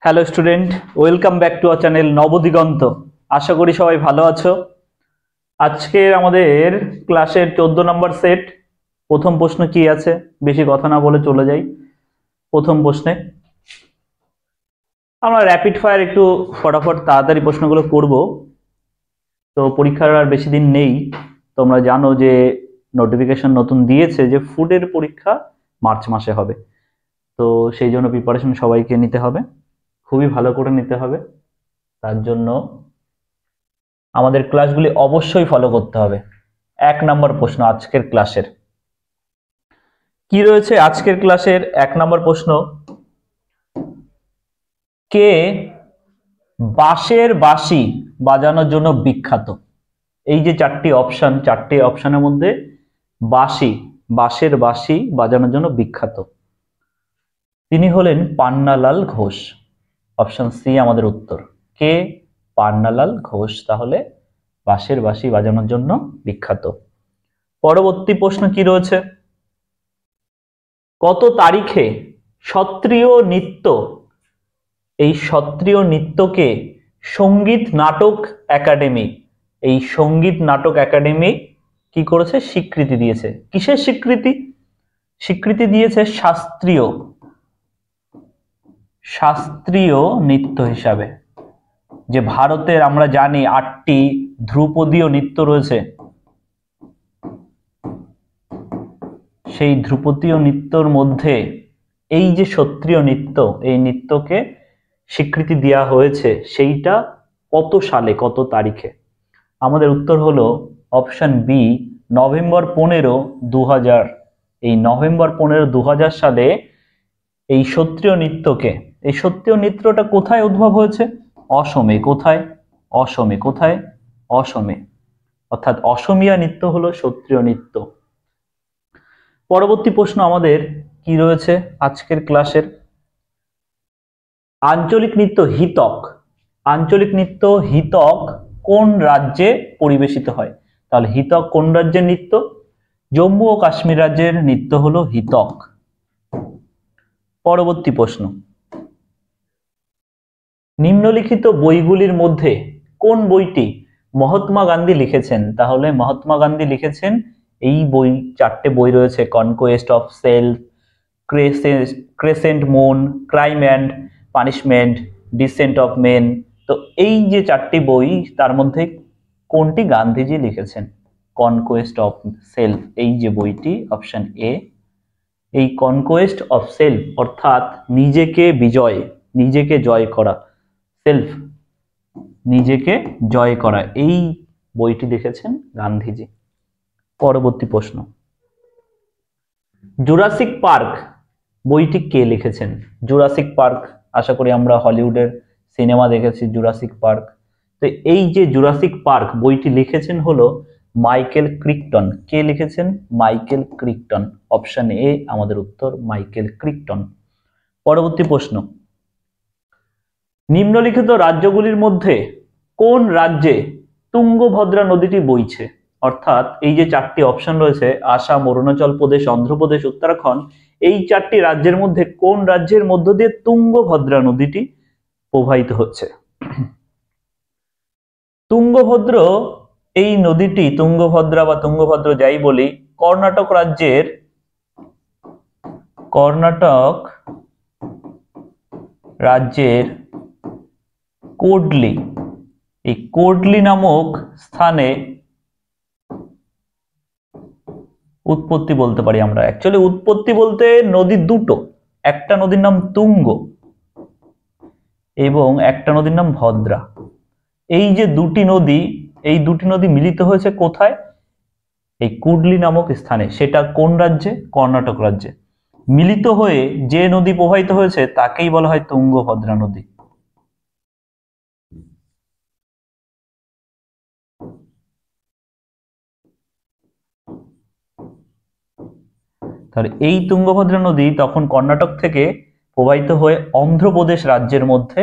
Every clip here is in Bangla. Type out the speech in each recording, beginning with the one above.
Hello student, welcome back to our channel Nabadiganta. আশা করি সবাই ভালো আছো। আজকে আমাদের ক্লাসের 14 নম্বর সেট। প্রথম প্রশ্ন কি আছে, বেশি কথা না বলে চলে যাই প্রথম প্রশ্নে। আমরা র্যাপিড ফায়ার একটু ফটাফট তাড়াতাড়ি প্রশ্নগুলো করব। তো পরীক্ষার আর বেশি দিন নেই। তোমরা জানো যে নোটিফিকেশন নতুন দিয়েছে যে ফুডের পরীক্ষা মার্চ মাসে হবে। তো সেই জন্য প্রিপারেশন সবাইকে নিতে হবে, খুবই ভালো করে নিতে হবে। তার জন্য আমাদের ক্লাসগুলি অবশ্যই ফলো করতে হবে। 1 নম্বর প্রশ্ন আজকের ক্লাসের কি রয়েছে? আজকের ক্লাসের 1 নম্বর প্রশ্ন, কে বাঁশের বাঁশি বাজানোর জন্য বিখ্যাত? এই যে চারটি অপশনের মধ্যে বাঁশের বাঁশি বাজানোর জন্য বিখ্যাত তিনি হলেন পান্নালাল ঘোষ। অপশন সি আমাদের উত্তর। কে? পান্নালাল ঘোষ তাহলে বাঁশের বাঁশি বাজানোর জন্য বিখ্যাত। পরবর্তী প্রশ্ন কি রয়েছে? কত তারিখে সত্রিয় নৃত্য, এই সত্রিয় নৃত্যকে সঙ্গীত নাটক একাডেমি, এই সঙ্গীত নাটক একাডেমি কি করেছে? স্বীকৃতি দিয়েছে। কিসের স্বীকৃতি? স্বীকৃতি দিয়েছে শাস্ত্রীয় নৃত্য হিসাবে। যে ভারতের আমরা জানি 8টি ধ্রুপদীয় নৃত্য রয়েছে, সেই ধ্রুপদীয় নৃত্যর মধ্যে এই যে সত্রিয় নৃত্য, এই নৃত্যকে স্বীকৃতি দেওয়া হয়েছে। সেইটা কত সালে, কত তারিখে? আমাদের উত্তর হলো অপশন বি, নভেম্বর 15, 2000। এই নভেম্বর 15, 2000 সালে এই সত্রিয় নৃত্যটা কোথায় উদ্ভব হয়েছে? অসমে। কোথায়? অসমে। কোথায়? অসমে। অর্থাৎ অসমিয়া নৃত্য হলো সত্রিয় নৃত্য। পরবর্তী প্রশ্ন আমাদের কি রয়েছে আজকের ক্লাসের? আঞ্চলিক নৃত্য হিতক কোন রাজ্যে পরিবেশিত হয়? তাহলে হিতক কোন রাজ্যের নৃত্য? জম্মু ও কাশ্মীর রাজ্যের নৃত্য হলো হিতক। পরবর্তী প্রশ্ন, নিম্নলিখিত বইগুলির মধ্যে কোন বইটি মহাত্মা গান্ধী লিখেছেন? তাহলে মহাত্মা গান্ধী লিখেছেন এই বই, 4টে বই রয়েছে, conquest of self, crescent moon, crime and punishment, descent of men. তো এই যে 4টি বই, তার মধ্যে কোনটি গান্ধীজি লিখেছেন? কনকোয়েস্ট অফ সেলফ, এই যে বইটি, অপশন এ। এই কনকোয়েস্ট অফ সেলফ অর্থাৎ নিজেকে জয় করা, সেলফ, নিজেকে জয় করা, এই বইটি লিখেছেন গান্ধীজি। পরবর্তী প্রশ্ন, জুরাসিক পার্ক বইটি কে লিখেছেন? জুরাসিক পার্ক, আশা করি আমরা হলিউডের সিনেমা দেখেছি জুরাসিক পার্ক। তো এই যে জুরাসিক পার্ক বইটি লিখেছেন হলো মাইকেল ক্রিকটন। কে লিখেছেন? মাইকেল ক্রিকটন। অপশন এ আমাদের উত্তর, মাইকেল ক্রিকটন। পরবর্তী প্রশ্ন, নিম্নলিখিত রাজ্যগুলির মধ্যে কোন রাজ্যে তুঙ্গভদ্রা নদীটি বইছে? অর্থাৎ এই যে 4টি অপশন রয়েছে, আসাম, অরুণাচল প্রদেশ, অন্ধ্রপ্রদেশ, উত্তরাখণ্ড, এই 4টি রাজ্যের মধ্যে কোন রাজ্যের মধ্য দিয়ে তুঙ্গভদ্রা নদীটি প্রবাহিত হচ্ছে? এই নদীটি, তুঙ্গভদ্রা বা তুঙ্গভদ্র যাই বলি, কর্ণাটক রাজ্যের কোডলি, এই কোডলি নামক স্থানে উৎপত্তি বলতে পারি আমরা। অ্যাকচুয়ালি উৎপত্তি বলতে নদী দুটো, একটা নদীর নাম তুঙ্গ এবং একটা নদীর নাম ভদ্রা। এই যে এই দুটি নদী মিলিত হয়েছে কোথায়? এই কুডলি নামক স্থানে। সেটা কোন রাজ্যে? কর্ণাটক রাজ্যে। মিলিত হয়ে যে নদী প্রবাহিত হয়েছে তাকেই বলা হয় তুঙ্গভদ্রা নদী। তাহলে এই তুঙ্গভদ্রা নদী তখন কর্ণাটক থেকে প্রবাহিত হয়ে অন্ধ্রপ্রদেশ রাজ্যের মধ্যে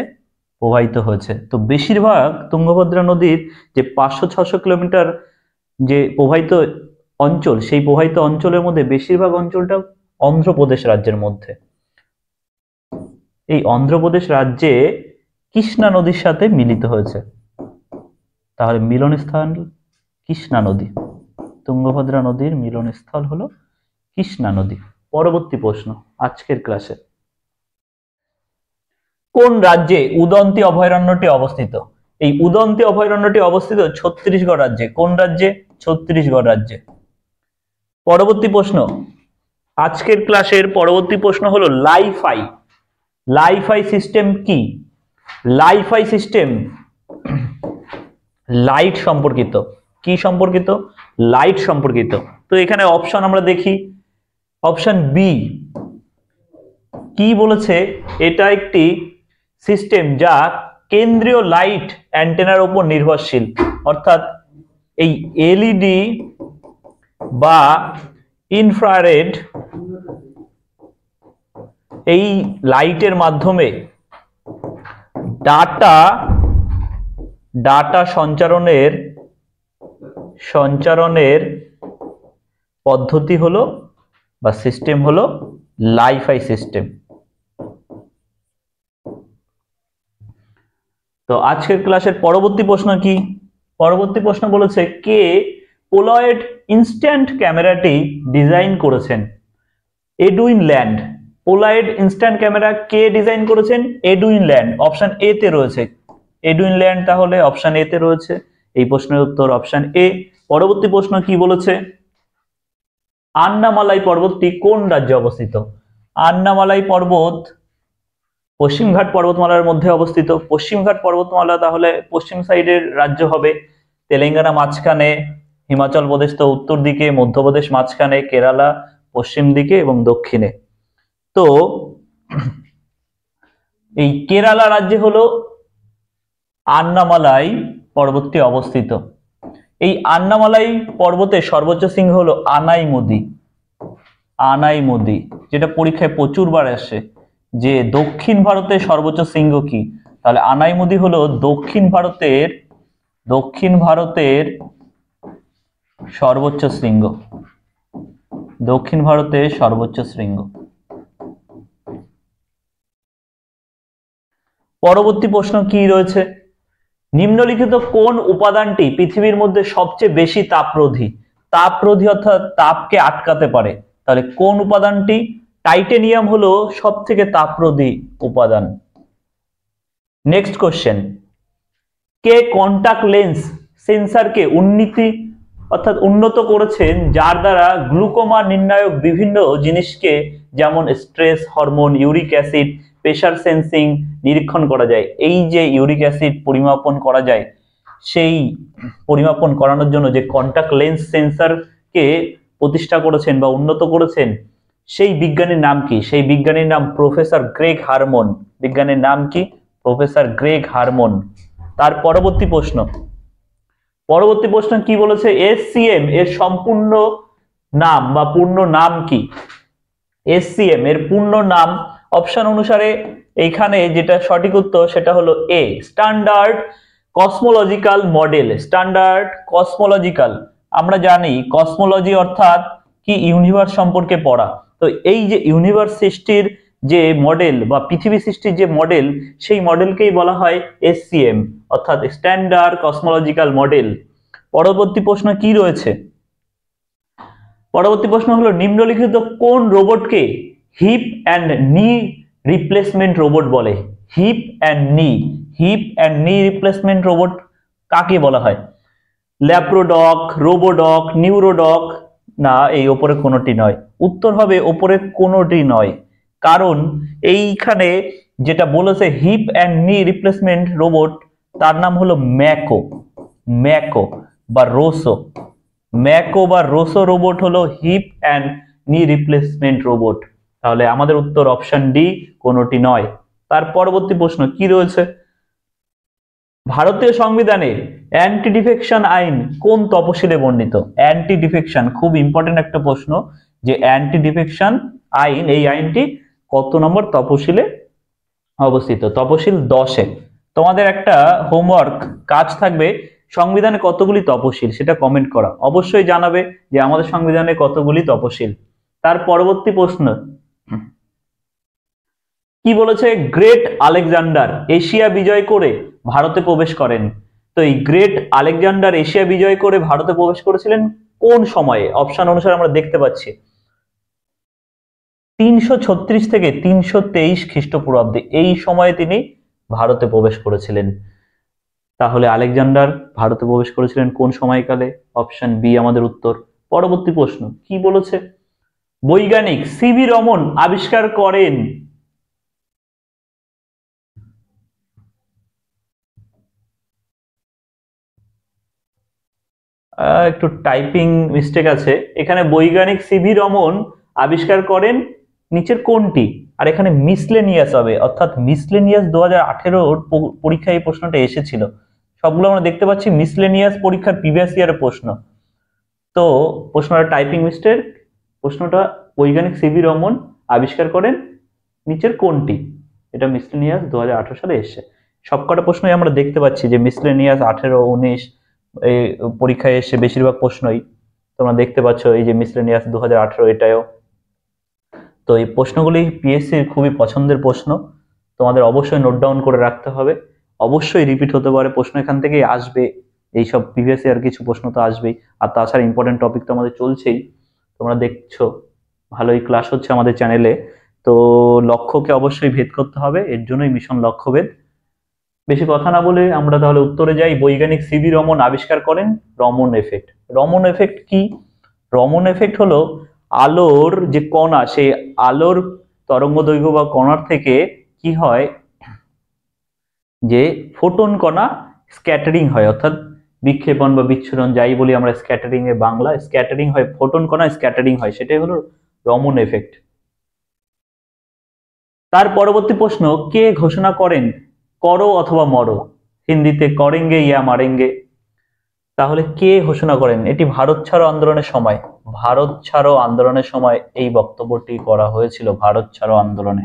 প্রবাহিত হয়েছে। তো বেশিরভাগ তুঙ্গভদ্রা নদীর যে 500-600 কিলোমিটার যে প্রবাহিত অঞ্চল, সেই প্রবাহিত অঞ্চলের মধ্যে বেশিরভাগ অঞ্চলটা অন্ধ্রপ্রদেশ রাজ্যের মধ্যে। এই অন্ধ্রপ্রদেশ রাজ্যে কৃষ্ণা নদীর সাথে মিলিত হয়েছে। তাহলে মিলনস্থল কৃষ্ণা নদী, তুঙ্গভদ্রা নদীর মিলনস্থল হলো কৃষ্ণা নদী। পরবর্তী প্রশ্ন আজকের ক্লাসে, কোন রাজ্যে উদন্তি অভয়ারণ্যটি অবস্থিত? এই উদন্তি অভয়ারণ্যটি অবস্থিত ছত্তিশগড় রাজ্যে। কোন রাজ্যে? ছত্তিশগড় রাজ্যে। পরবর্তী প্রশ্ন, আজকের ক্লাসের পরবর্তী প্রশ্ন হলো লাইফাই। লাইফাই সিস্টেম কি? লাইফাই সিস্টেম লাইট সম্পর্কিত। কি সম্পর্কিত? লাইট সম্পর্কিত। তো এখানে অপশন আমরা দেখি, অপশন বি কি বলেছে? এটা একটি সিস্টেম যা কেন্দ্রীয় লাইট অ্যান্টেনার উপর নির্ভরশীল, অর্থাৎ এই এলইডি বা ইনফ্রারেড এই লাইটের মাধ্যমে ডাটা সঞ্চারণের পদ্ধতি হলো বা সিস্টেম হলো লাইফাই সিস্টেম। তো আজকের ক্লাসের পরবর্তী প্রশ্ন কি? পরবর্তী প্রশ্ন বলেছে কে পোলয়েড ইনস্ট্যান্ট ক্যামেরাটি ডিজাইন করেছেন? Edwin Land. Polaroid instant camera কে ডিজাইন করেছেন? Edwin Land. অপশন এ তে রয়েছে এডুইন ল্যান্ড, তাহলে অপশন এ তে রয়েছে। এই প্রশ্নের উত্তর অপশন এ। পরবর্তী প্রশ্ন কি বলেছে? আন্নামালাই পর্বতটি কোন রাজ্যে অবস্থিত? আন্নামালাই পর্বত পশ্চিমঘাট পর্বতমালার মধ্যে অবস্থিত। পশ্চিমঘাট পর্বতমালা তাহলে পশ্চিম সাইডের রাজ্য হবে। তেলেঙ্গানা মাঝখানে, হিমাচল প্রদেশ তো উত্তর দিকে, মধ্যপ্রদেশ মাঝখানে, কেরালা পশ্চিম দিকে এবং দক্ষিণে। তো এই কেরালা রাজ্যে হলো আন্নামালাই পর্বতটি অবস্থিত। এই আন্নামালাই পর্বতের সর্বোচ্চ শৃঙ্গ হলো আনাইমুদি। আনাইমুদি, যেটা পরীক্ষায় প্রচুরবার আসে যে দক্ষিণ ভারতের সর্বোচ্চ শৃঙ্গ কি? তাহলে আনাইমুদি হলো দক্ষিণ ভারতের সর্বোচ্চ শৃঙ্গ। দক্ষিণ ভারতের সর্বোচ্চ শৃঙ্গ। পরবর্তী প্রশ্ন কি রয়েছে? নিম্নলিখিত কোন উপাদানটি পৃথিবীর মধ্যে সবচেয়ে বেশি তাপরোধী? তাপরোধী অর্থাৎ তাপকে আটকাতে পারে। তাহলে কোন উপাদানটি? টাইটেনিয়াম হলো সব থেকে তাপরোধী উপাদান। নেক্সট কোশ্চেন, কে কন্টাক্ট লেন্স সেন্সরকে উন্নত করেছেন যার দ্বারা গ্লুকোমা নির্ণায়ক বিভিন্ন জিনিসকে যেমন stress hormone, uric acid, pressure sensing নিরীক্ষণ করা যায়। এই যে ইউরিক অ্যাসিড পরিমাপন করা যায়, সেই পরিমাপন করানোর জন্য যে কন্টাক্ট লেন্স সেন্সরকে প্রতিষ্ঠা করেছেন বা উন্নত করেছেন, সেই বিজ্ঞানীর নাম কি? সেই বিজ্ঞানীর নাম প্রফেসর গ্রেগ হারমন। বিজ্ঞানীর নাম কি? Professor Greg Harmon. তার পরবর্তী প্রশ্ন কি বলেছে? এসসিএম এর সম্পূর্ণ নাম বা পূর্ণ নাম কি? এসসিএম এর পূর্ণ নাম অপশন অনুসারে এইখানে যেটা সঠিক উত্তর সেটা হলো A, standard cosmological model. Standard cosmological, আমরা জানি কসমোলজি অর্থাৎ কি? ইউনিভার্স সম্পর্কে পড়া। তো এই যে ইউনিভার্স সৃষ্টির যে মডেল বা পৃথিবী সৃষ্টির যে মডেল, সেই মডেলকেই বলা হয় এসসিএম অর্থাৎ স্ট্যান্ডার্ড কসমোলজিক্যাল মডেল। পরবর্তী প্রশ্ন কি রয়েছে? পরবর্তী প্রশ্ন হলো নিম্নলিখিত কোন রোবটকে hip and knee replacement robot বলে? Hip and knee replacement robot কাকে বলা হয়? ল্যাপ্রোডক, রোবোডক, নিউরোডক? না, এই ওপরে কোনোটি নয়। উত্তর হবে ওপরে কোনোটি নয়, কারণ এইখানে যেটা বলেছে hip and knee replacement robot, তার নাম হলো ম্যাকো বা রোসো রোবট হলো hip and knee replacement robot. তাহলে আমাদের উত্তর অপশন ডি, কোনোটি নয়। তার পরবর্তী প্রশ্ন কি রয়েছে? ভারতীয় সংবিধানে অ্যান্টি ডিফেকশন আইন কোন তফসিলে বর্ণিত? অ্যান্টি ডিফেকশন খুব ইম্পর্টেন্ট একটা প্রশ্ন, যে অ্যান্টি ডিফেকশন আইন, এই আইনটি কত নম্বর তফসিলে অবস্থিত? তফসিল 10-এ। তোমাদের একটা হোমওয়ার্ক কাজ থাকবে, সংবিধানে কতগুলি তফসিল সেটা কমেন্ট করা। অবশ্যই জানাবে যে আমাদের সংবিধানে কতগুলি তফসিল। তার পরবর্তী প্রশ্ন, কি বলেছে? গ্রেট আলেকজান্ডার এশিয়া বিজয় করে ভারতে প্রবেশ করেন। তো এই গ্রেট আলেকজান্ডার এশিয়া বিজয় করে ভারতে প্রবেশ করেছিলেন কোন সময়ে? অপশন অনুসারে আমরা দেখতে পাচ্ছি 336 থেকে 323 খ্রিস্টপূর্বাব্দে, এই সময়ে তিনি ভারতে প্রবেশ করেছিলেন। তাহলে আলেকজান্ডার ভারতে প্রবেশ করেছিলেন কোন সময়কালে? অপশন বি আমাদের উত্তর। পরবর্তী প্রশ্ন কি বলেছে? বৈজ্ঞানিক সিভি রমন আবিষ্কার করেন। একটু টাইপিং মিস্টেক আছে এখানে। বৈজ্ঞানিক সিভি রমন আবিষ্কার করেন নিচের কোনটি? আর এখানে মিসলেনিয়াস হবে, অর্থাৎ মিসলেনিয়াস 2018 পরীক্ষায় এই প্রশ্নটা এসেছিল। সবগুলো আমরা দেখতে পাচ্ছি মিসলেনিয়াস পরীক্ষার প্রিভিয়াস ইয়ারের প্রশ্ন। তো প্রশ্নটা টাইপিং মিস্টেক। প্রশ্নটা বৈজ্ঞানিক সিভি রমন আবিষ্কার করেন নিচের কোনটি? এটা মিসলেনিয়াস 2018 সালে এসেছে। সবকটা প্রশ্নই আমরা দেখতে পাচ্ছি যে মিসলেনিয়াস 18, 19 এই পরীক্ষায় এসে বেশিরভাগ প্রশ্নই তোমরা দেখতে পাচ্ছ। এই যে মিসলেনিয়াস 2018 এটাও। তো এই প্রশ্নগুলি পিএসসির খুবই পছন্দের প্রশ্ন, তোমাদের অবশ্যই নোট ডাউন করে রাখতে হবে। অবশ্যই রিপিট হতে পারে প্রশ্ন এখান থেকেই আসবে, এইসব প্রিভিয়াস ইয়ার কিছু প্রশ্ন তো আসবেই। আর তাছাড়া ইম্পর্টেন্ট টপিক তো আমাদের চলছেই, তোমরা দেখছো ভালোই ক্লাস হচ্ছে আমাদের চ্যানেলে। তো লক্ষ্যকে অবশ্যই ভেদ করতে হবে, এর জন্যই মিশন লক্ষ্যভেদ। বেশি কথা না বলে আমরা তাহলে উত্তরে যাই। বৈজ্ঞানিক সিভি রমন আবিষ্কার করেন রমন এফেক্ট। রমন এফেক্ট কি? রমন এফেক্ট হলো আলোর যে কণা, সেই আলোর তরঙ্গ দৈর্ঘ্য বা কণার থেকে কি হয় যে ফোটন কণা স্ক্যাটারিং হয়, অর্থাৎ বিক্ষেপণ বা বিচ্ছুরণ যাই বলি আমরা স্ক্যাটারিং এর বাংলা, স্ক্যাটারিং হয়, ফোটন কণা স্ক্যাটারিং হয়, সেটাই হলো রমন এফেক্ট। তার পরবর্তী প্রশ্ন, কে ঘোষণা করেন করো অথবা মরো? হিন্দিতে করেঙ্গে ইয়া মারেঙ্গে। তাহলে কে ঘোষণা করেন? এটি ভারত ছাড়ো আন্দোলনের সময়, ভারত ছাড়ো আন্দোলনের সময় এই বক্তব্যটি করা হয়েছিল, ভারত ছাড়ো আন্দোলনে।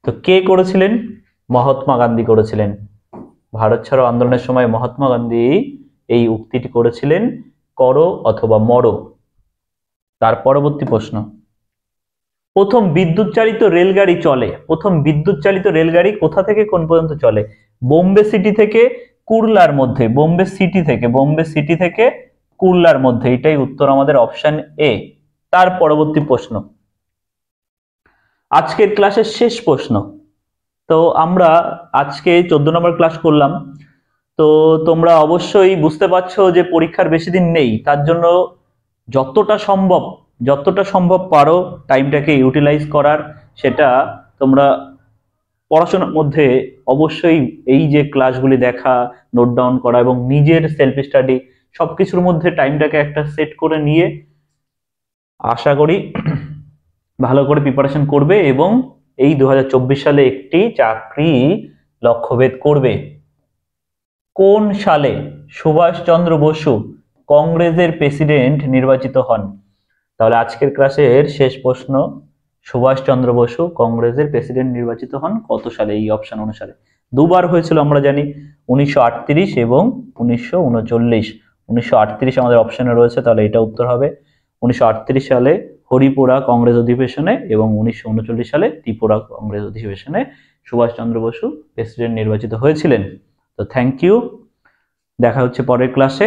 তো কে করেছিলেন? মহাত্মা গান্ধী করেছিলেন। ভারত ছাড়ো আন্দোলনের সময় মহাত্মা গান্ধী এই উক্তিটি করেছিলেন, করো অথবা মরো। তার পরবর্তী প্রশ্ন, প্রথম বিদ্যুৎ চালিত রেলগাড়ি চলে, প্রথম বিদ্যুৎ চালিত রেলগাড়ি কোথা থেকে কোন পর্যন্ত চলে? বোম্বে সিটি থেকে কুরলার মধ্যে, বোম্বে সিটি থেকে কুরলার মধ্যে, এটাই উত্তর আমাদের অপশন এ। তার পরবর্তী প্রশ্ন, আজকের ক্লাসের শেষ প্রশ্ন। তো আমরা আজকে 14 নম্বর ক্লাস করলাম। তো তোমরা অবশ্যই বুঝতে পারছো যে পরীক্ষার বেশি দিন নেই, তার জন্য যতটা সম্ভব পারো টাইমটাকে ইউটিলাইজ করার, সেটা তোমরা পড়াশোনার মধ্যে অবশ্যই এই যে ক্লাসগুলি দেখা, নোট ডাউন করা এবং নিজের সেলফ স্টাডি সবকিছুর মধ্যে টাইমটাকে একটা সেট করে নিয়ে আশা করি ভালো করে প্রিপারেশন করবে এবং এই 2024 সালে একটি চাকরি লক্ষ্যভেদ করবে। কোন সালে সুভাষচন্দ্র বসু কংগ্রেসের প্রেসিডেন্ট নির্বাচিত হন? তাহলে আজকের ক্লাসের শেষ প্রশ্ন, সুভাষচন্দ্র বসু কংগ্রেসের প্রেসিডেন্ট নির্বাচিত হন কত সালে? এই অপশন অনুসারে দুবার হয়েছিল আমরা জানি, 1938 এবং 1939। 1938 আমাদের অপশনে রয়েছে, তাহলে এটা উত্তর হবে। 1938 সালে হরিপুরা কংগ্রেস অধিবেশনে এবং 1939 সালে ত্রিপুরা কংগ্রেস অধিবেশনে সুভাষচন্দ্র বসু প্রেসিডেন্ট নির্বাচিত হয়েছিলেন। তো থ্যাংক ইউ, দেখা হচ্ছে পরের ক্লাসে।